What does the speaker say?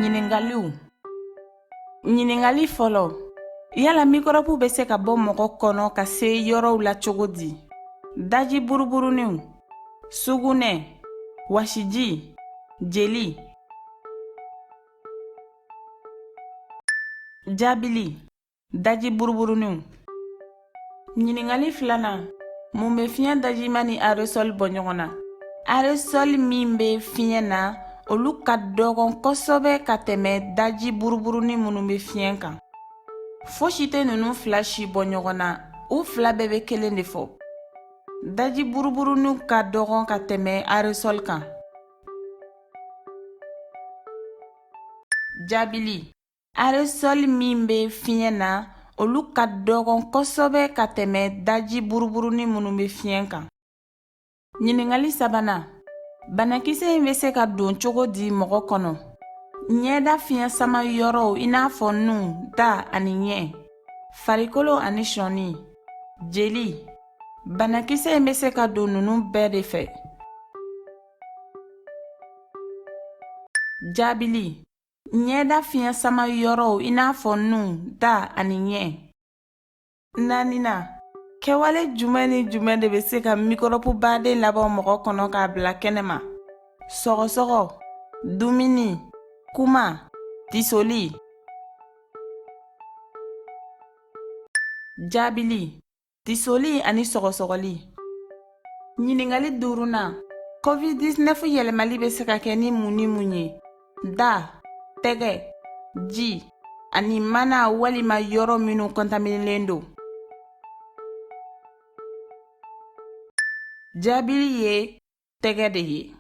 Ɲiningaliw. Ɲiningali fɔlɔ. Yala mikɔrɔbu bɛ se ka bɔ mɔgɔ kɔnɔ ka se yɔrɔw la cogo di? Daji buruburuniw, sugunɛ, wasiji, jeli. Jaabili. Daji buruburuniw. Ɲiningali filanan. Mun bɛ fiɲɛ dajima ni aerosol bɔ ɲɔgɔn na? Aerosol min bɛ fiɲɛ na, olu ka dɔgɔn kosɛbɛ ka tɛmɛ daji buruburuni minnu bɛ fiɲɛ kan. Fosi tɛ ninnu fila si bɔ ɲɔgɔn na, u fila bɛɛ bɛ kelen de fɔ. Daji buruburuniw ka dɔgɔn ka tɛmɛ aerosol kan. Jaabili. Aerosol min bɛ fiɲɛ na, olu ka dɔgɔn kosɛbɛ ka tɛmɛ daji buruburuni minnu bɛ fiɲɛ kan. Ɲiningali sabanan. Banakisɛ in bɛ se ka don cogo di mɔgɔ kɔnɔ? Ɲɛda fiɲɛ sama yɔrɔw i n'a fɔ nun, da ani ɲɛ, farikolo ani sɔni, jeli. Banakisɛ in bɛ se ka don ninnu bɛɛ de fɛ. Jaabili. Ɲɛda fiɲɛ sama yɔrɔw i n'a fɔ nun, da ani ɲɛ. Naaninan. Kɛwale jumɛn ni jumɛn de bɛ se ka mikɔrɔbu baden labɔ mɔgɔ kɔnɔ k'a bila kɛnɛma? Sɔgɔsɔgɔ, dumuni, kuma, tisoli. Jaabili. Tisoli ani sɔgɔsɔgɔli. Ɲiningali 5nan. COVID-19 yɛlɛmali bɛ se ka kɛ ni mun ni mun ye? Da, tɛgɛ, ji, ani mana walima yɔrɔ minnu kɔntaminelen don. Jaabili ye tɛgɛ de ye.